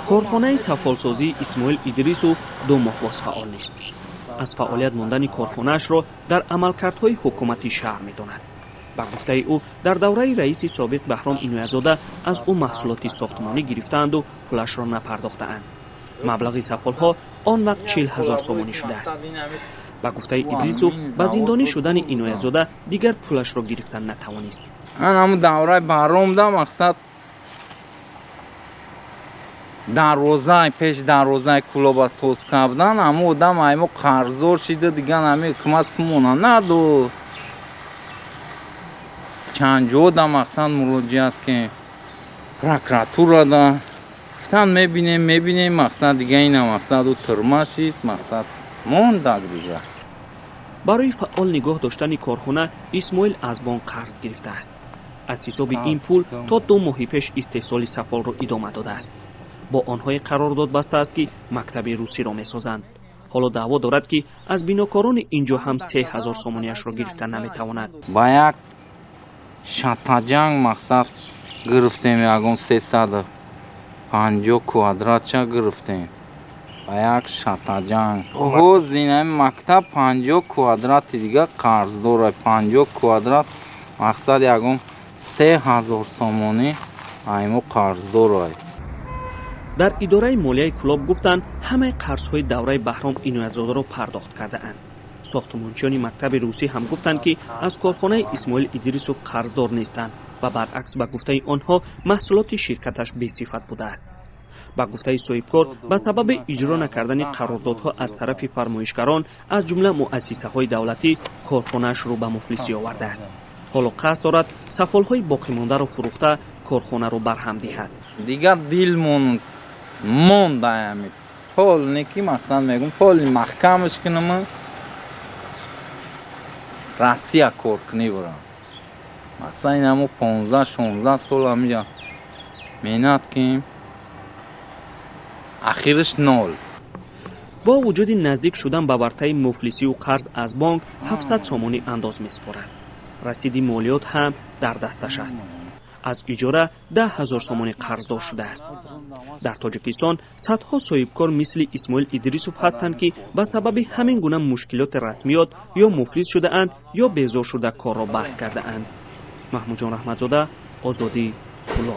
کارخانه سفالسازی اسماعیل ادریسوف 2 ماه باز فعال نیست. از فعالیت ماندن کارخانه‌اش را در عملکردهای حکومتی شرح می‌داند. با گفته او در دوره رئیس سابق بهرام اینویه‌زاده از او محصولات ساختمانی گرفتند و پولش را نپرداختند. مبلغ سفالها آن وقت 40,000 سومانی شده است. با گفته ادریسوف با زندانی شدن اینویه‌زاده دیگر پولش را گرفتن نتوانست. همون دوره بهرام ده مقصد дарвозаи пеш дарвозаи кулоба соз кардан ҳамун одам ҳаймо қарздор шида дигар ҳами ҳукумат сумона наду чанд ҷо да мақсад муроҷиат ки прокуратурада гуфтан мебинем мақсад дига ина мақсаду тирма шид мақсад мондак дига. барои фаъол нигоҳ доштани корхона исмоил аз бонк қарз гирифтааст. аз ҳисоби ин пул то 2 моҳи пеш истеҳсоли сафолро идома додааст. бо онҳое қарордод бастааст ки мактаби русиро месозанд. ҳоло даъво дорад ки аз бинокорони инҷо ҳам 3000 сомониашро гирифта наметавонад. ба як шатаҷанг мақсад гирифтем ягон 350 квадратча гирифтем. ба як шатаҷанг ҳоз ин мактаб 50 квадрати дига қарздора 50 квадрат мақсад ягон 3000 сомонӣ аймо қарздора. дар идораи молияи кӯлоб гуфтанд ҳамаи қарзҳои давраи баҳром иноятзодаро пардохт кардаанд. сохтмончиёни мактаби русӣ ҳам гуфтанд ки аз корхонаи исмоил идрисов қарздор нестанд ва баръакс ба гуфтаи онҳо маҳсулоти ширкаташ бесифат будааст. ба гуфтаи соҳибкор ба сабаби иҷро накардани қарордодҳо аз тарафи фармоишгарон аз ҷумла муассисаҳои давлатӣ корхонааш рӯ ба муфлисӣ овардааст. ҳоло қасд дорад сафолҳои боқимондаро фурӯхта корхонаро барҳам диҳад. дигар дил мондаами полне ки мақсад мегум поли маҳкамаш кунама Россия кор кунӣ бурам. мақсад инамо 15-16 сол ҳамиҷа меҳнат ким ахираш нол. бо вуҷуди наздик шудан ба вартаи муфлисию қарз аз бонк 700 сомонӣ андоз меспорад. расиди молиёт ҳам дар дасташ аст. аз иҷора 10,000 сомонӣ қарздор шудааст. дар тоҷикистон садҳо соҳибкор мисли исмоил идрисов ҳастанд ки ба сабаби ҳамин гуна мушкилоти расмиёт ё муфлис шудаанд ё безор шуда корро баҳс кардаанд. маҳмудҷон раҳматзода, озодӣ, пуло.